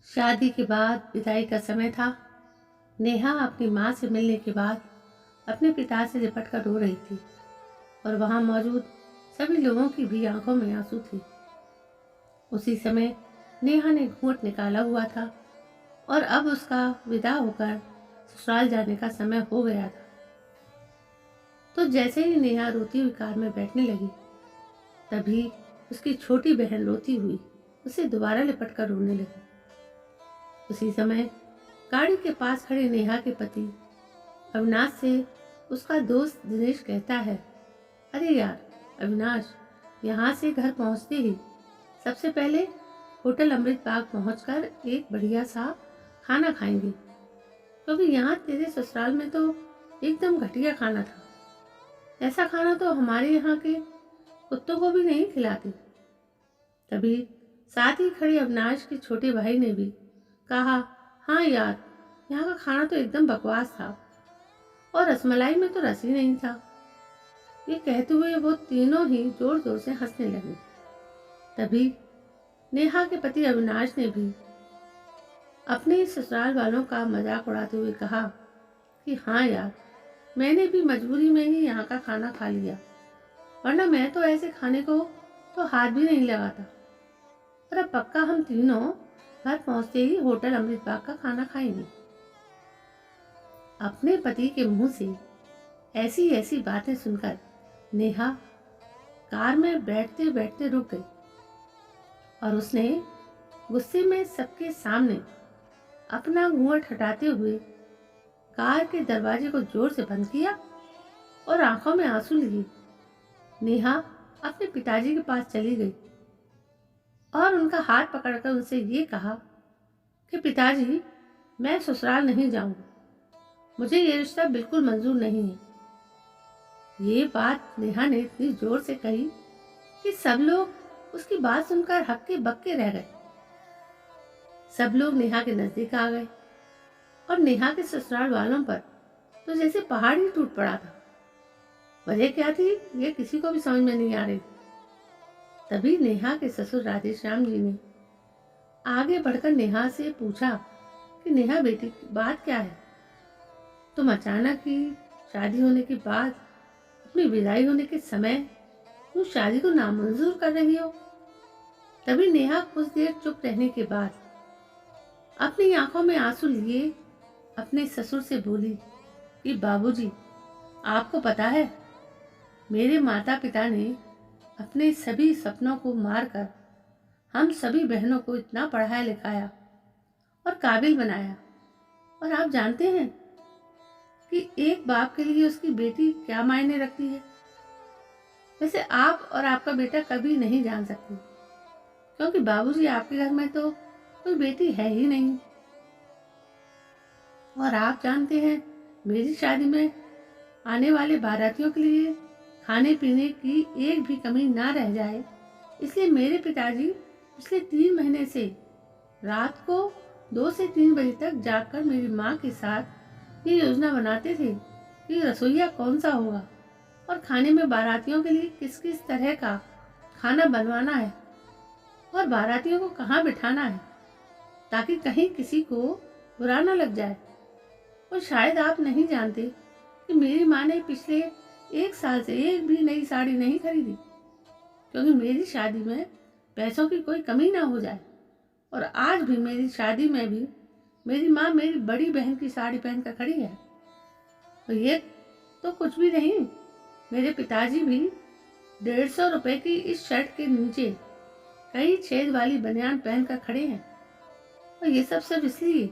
शादी के बाद विदाई का समय था। नेहा अपनी माँ से मिलने के बाद अपने पिता से लिपट कर रो रही थी और वहाँ मौजूद सभी लोगों की भी आंखों में आंसू थे। उसी समय नेहा ने घूंघट निकाला हुआ था और अब उसका विदा होकर ससुराल जाने का समय हो गया था। तो जैसे ही नेहा रोती हुई कार में बैठने लगी, तभी उसकी छोटी बहन रोती हुई उसे दोबारा लिपट कर रोने लगी। उसी समय गाड़ी के पास खड़े नेहा के पति अविनाश से उसका दोस्त दिनेश कहता है, अरे यार अविनाश, यहाँ से घर पहुँचते ही सबसे पहले होटल अमृत बाग पहुँचकर एक बढ़िया सा खाना खाएंगे, क्योंकि यहाँ तेरे ससुराल में तो एकदम घटिया खाना था। ऐसा खाना तो हमारे यहाँ के कुत्तों को भी नहीं खिलाते। तभी साथ ही खड़े अविनाश के छोटे भाई ने भी कहा, हाँ यार, यहाँ का खाना तो एकदम बकवास था और रसमलाई में तो रस ही नहीं था। ये कहते हुए वो तीनों ही जोर जोर से हंसने लगे। तभी नेहा के पति अविनाश ने भी अपने ससुराल वालों का मजाक उड़ाते हुए कहा कि हाँ यार, मैंने भी मजबूरी में ही यहाँ का खाना खा लिया, वरना मैं तो ऐसे खाने को तो हाथ भी नहीं लगाता। और अब पक्का हम तीनों घर पहुँचते ही होटल अमृत बाग का खाना खाएंगे। अपने पति के मुंह से ऐसी ऐसी बातें सुनकर नेहा कार में बैठते बैठते रुक गई और उसने गुस्से में सबके सामने अपना घूंघट हटाते हुए कार के दरवाजे को जोर से बंद किया और आंखों में आंसू लिए नेहा अपने पिताजी के पास चली गई और उनका हाथ पकड़कर उनसे ये कहा कि पिताजी, मैं ससुराल नहीं जाऊंगी, मुझे ये रिश्ता बिल्कुल मंजूर नहीं है। ये बात नेहा ने इतनी जोर से कही कि सब लोग उसकी बात सुनकर हक्के बक्के रह गए। सब लोग नेहा के नजदीक आ गए और नेहा के ससुराल वालों पर तो जैसे पहाड़ ही टूट पड़ा था। वजह क्या थी, ये किसी को भी समझ में नहीं आ रही। तभी नेहा के ससुर राधेश्याम जी ने आगे बढ़कर नेहा से पूछा कि नेहा बेटी, बात क्या है? तुम अचानक ही शादी होने के बाद अपनी विदाई होने के समय तुम शादी को नामंजूर कर रही हो। तभी नेहा कुछ देर चुप रहने के बाद अपनी आंखों में आंसू लिए अपने ससुर से बोली कि बाबूजी, आपको पता है, मेरे माता पिता ने अपने सभी सपनों को मारकर हम सभी बहनों को इतना पढ़ाया लिखाया और काबिल बनाया, और आप जानते हैं कि एक बाप के लिए उसकी बेटी क्या मायने रखती है। वैसे आप और आपका बेटा कभी नहीं जान सकते, क्योंकि बाबूजी, आपके घर में तो कोई बेटी है ही नहीं। और आप जानते हैं, मेरी शादी में आने वाले बारातियों के लिए खाने पीने की एक भी कमी ना रह जाए, इसलिए मेरे पिताजी पिछले 3 महीने से रात को 2 से 3 बजे तक जागकर मेरी माँ के साथ ये योजना बनाते थे कि रसोइया कौन सा होगा और खाने में बारातियों के लिए किस किस तरह का खाना बनवाना है और बारातियों को कहाँ बिठाना है, ताकि कहीं किसी को बुरा ना लग जाए। और शायद आप नहीं जानते कि मेरी माँ ने पिछले 1 साल से एक भी नई साड़ी नहीं खरीदी, क्योंकि मेरी शादी में पैसों की कोई कमी ना हो जाए। और आज भी मेरी शादी में भी मेरी माँ मेरी बड़ी बहन की साड़ी पहनकर खड़ी है। और ये तो कुछ भी नहीं, मेरे पिताजी भी 150 रुपए की इस शर्ट के नीचे कई छेद वाली बनियान पहनकर खड़े हैं। और ये सब सिर्फ इसलिए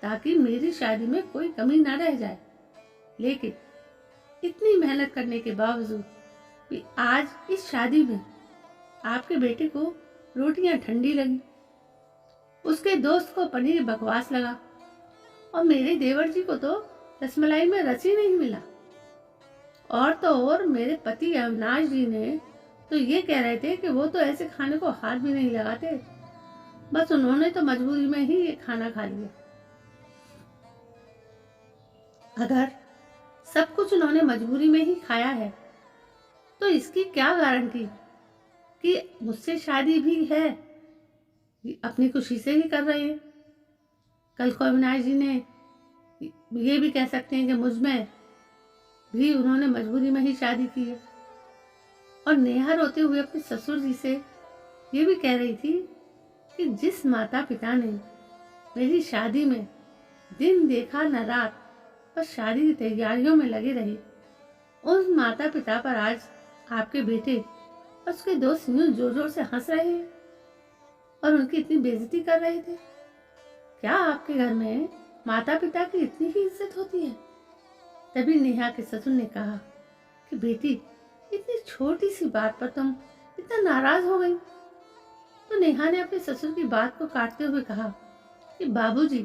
ताकि मेरी शादी में कोई कमी ना रह जाए। लेकिन इतनी मेहनत करने के बावजूद भी आज इस शादी में आपके बेटे को रोटियां ठंडी लगी, उसके दोस्त को पनीर बकवास लगा और मेरे देवर जी को तो रसमलाई में रस ही नहीं मिला। और तो और मेरे पति अविनाश जी ने तो ये कह रहे थे कि वो तो ऐसे खाने को हाथ भी नहीं लगाते, बस उन्होंने तो मजबूरी में ही ये खाना खा लिया। अगर सब कुछ उन्होंने मजबूरी में ही खाया है, तो इसकी क्या गारंटी कि मुझसे शादी भी है, अपनी खुशी से ही कर रहे हैं। कल को अविनाश जी ने ये भी कह सकते हैं कि मुझ में भी उन्होंने मजबूरी में ही शादी की है। और नेहा रोते हुए अपने ससुर जी से ये भी कह रही थी कि जिस माता पिता ने मेरी शादी में दिन देखा न रात और शादी की तैयारियों में लगे रहे, उन माता पिता पर आज आपके बेटे और उसके दोस्त यूं जोर जोर से हंस रहे हैं और उनकी इतनी बेइज्जती कर रहे थे। क्या आपके घर में माता पिता की इतनी ही इज्जत होती है? तभी नेहा के ससुर ने कहा कि बेटी, इतनी छोटी सी बात पर तुम इतना नाराज हो गई। तो नेहा ने अपने ससुर की बात को काटते हुए कहा कि बाबूजी,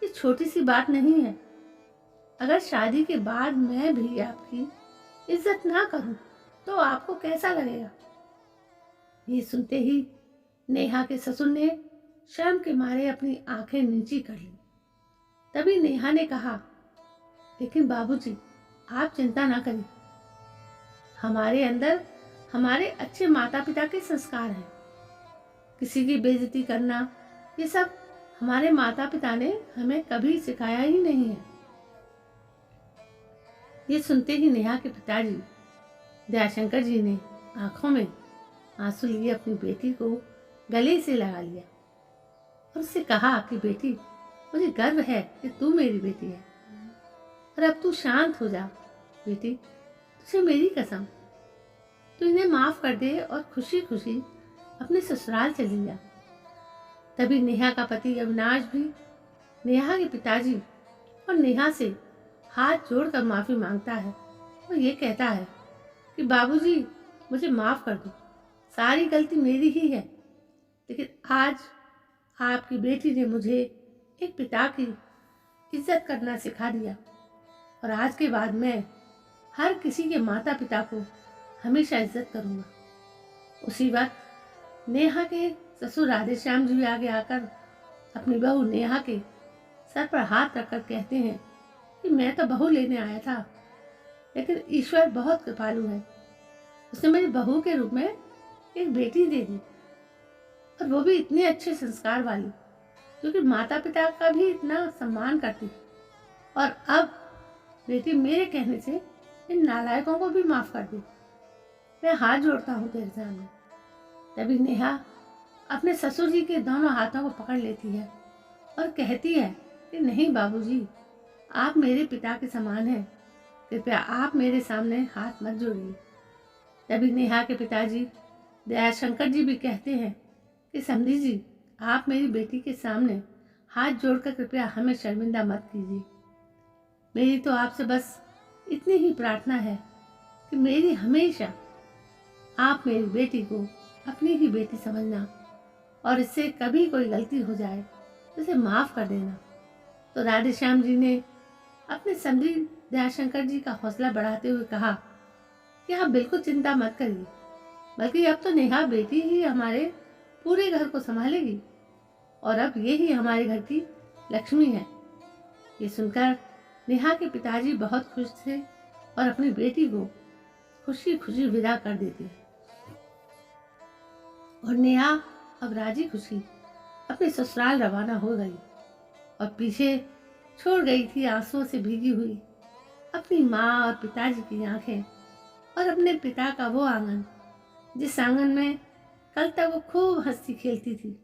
ये छोटी सी बात नहीं है। अगर शादी के बाद मैं भी आपकी इज्जत ना करूं तो आपको कैसा लगेगा? ये सुनते ही नेहा के ससुर ने शर्म के मारे अपनी आंखें नीची कर ली। तभी नेहा ने कहा, लेकिन बाबूजी, आप चिंता ना करें। हमारे अंदर हमारे अच्छे माता पिता के संस्कार हैं। किसी की बेइज्जती करना, ये सब हमारे माता पिता ने हमें कभी सिखाया ही नहीं है। ये सुनते ही नेहा के पिताजी दयाशंकर जी ने आंखों में आंसू लिए अपनी बेटी को गले से लगा लिया और उससे कहा कि बेटी, मुझे गर्व है कि तू मेरी बेटी है और अब तू शांत हो जा बेटी। तुझे मेरी कसम, तू इन्हें माफ कर दे और खुशी खुशी अपने ससुराल चली जा। तभी नेहा का पति अविनाश भी नेहा के पिताजी और नेहा से हाथ जोड़कर माफी मांगता है और ये कहता है कि बाबूजी, मुझे माफ कर दो, सारी गलती मेरी ही है। लेकिन आज आपकी बेटी ने मुझे एक पिता की इज्जत करना सिखा दिया और आज के बाद मैं हर किसी के माता पिता को हमेशा इज्जत करूँगा। उसी वक्त नेहा के ससुर राधेश्याम जी भी आगे आकर अपनी बहू नेहा के सर पर हाथ रखकर कहते हैं कि मैं तो बहू लेने आया था, लेकिन ईश्वर बहुत कृपालु है। उसने मेरी बहू के रूप में एक बेटी दे दी और वो भी इतने अच्छे संस्कार वाली, जो कि माता पिता का भी इतना सम्मान करती। और अब बेटी मेरे कहने से इन नालायकों को भी माफ कर दी। मैं हाथ जोड़ता हूँ तेरे सामने। तभी नेहा अपने ससुर जी के दोनों हाथों को पकड़ लेती है और कहती है कि नहीं बाबूजी, आप मेरे पिता के समान हैं, कृपया आप मेरे सामने हाथ मत जोड़िए। तभी नेहा के पिताजी दयाशंकर जी भी कहते हैं कि समधी जी, आप मेरी बेटी के सामने हाथ जोड़कर कृपया हमें शर्मिंदा मत कीजिए। मेरी तो आपसे बस इतनी ही प्रार्थना है कि मेरी हमेशा आप मेरी बेटी को अपनी ही बेटी समझना और इससे कभी कोई गलती हो जाए तो इसे माफ़ कर देना। तो राधेश्याम जी ने अपने समधी दयाशंकर जी का हौसला बढ़ाते हुए कहा कि आप बिल्कुल चिंता मत करिए, बल्कि अब तो नेहा बेटी ही हमारे पूरे घर को संभालेगी और अब ये ही हमारे घर की लक्ष्मी है। ये सुनकर नेहा के पिताजी बहुत खुश थे और अपनी बेटी को खुशी खुशी विदा कर देते हैं और नेहा अब राजी खुशी अपने ससुराल रवाना हो गई और पीछे छोड़ गई थी आंसुओं से भीगी हुई अपनी माँ और पिताजी की आंखें और अपने पिता का वो आंगन, जिस आंगन में कल तक वो खूब हंसती खेलती थी।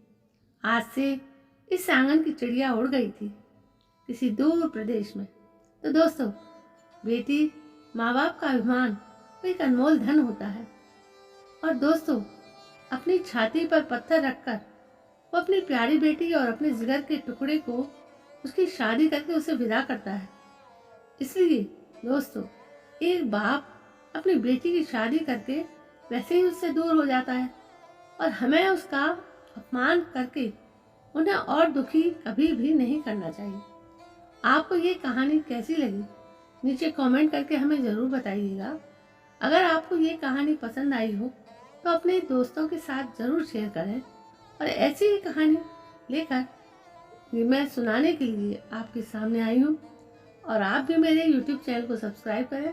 आज से इस आंगन की चिड़िया उड़ गई थी किसी दूर प्रदेश में। तो दोस्तों, बेटी माँ बाप का अभिमान वो एक अनमोल धन होता है। और दोस्तों, अपनी छाती पर पत्थर रखकर वो अपनी प्यारी बेटी और अपने जिगर के टुकड़े को उसकी शादी करके उसे विदा करता है। इसलिए दोस्तों, एक बाप अपनी बेटी की शादी करके वैसे ही उससे दूर हो जाता है और हमें उसका अपमान करके उन्हें और दुखी कभी भी नहीं करना चाहिए। आपको ये कहानी कैसी लगी नीचे कमेंट करके हमें ज़रूर बताइएगा। अगर आपको ये कहानी पसंद आई हो तो अपने दोस्तों के साथ ज़रूर शेयर करें और ऐसी ही कहानी लेकर मैं सुनाने के लिए आपके सामने आई हूँ। और आप भी मेरे YouTube चैनल को सब्सक्राइब करें,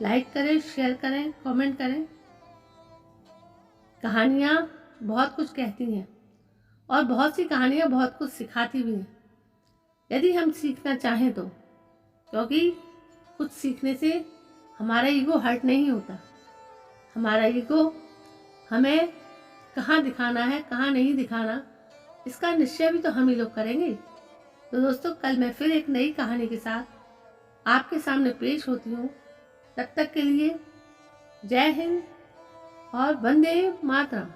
लाइक करें, शेयर करें, कमेंट करें। कहानियाँ बहुत कुछ कहती हैं और बहुत सी कहानियाँ बहुत कुछ सिखाती भी हैं। यदि हम सीखना चाहें तो, क्योंकि कुछ सीखने से हमारा ईगो हर्ट नहीं होता। हमारा ईगो हमें कहाँ दिखाना है, कहाँ नहीं दिखाना, इसका निश्चय भी तो हम ही लोग करेंगे। तो दोस्तों, कल मैं फिर एक नई कहानी के साथ आपके सामने पेश होती हूँ। तब तक के लिए जय हिंद और वंदे मातरम।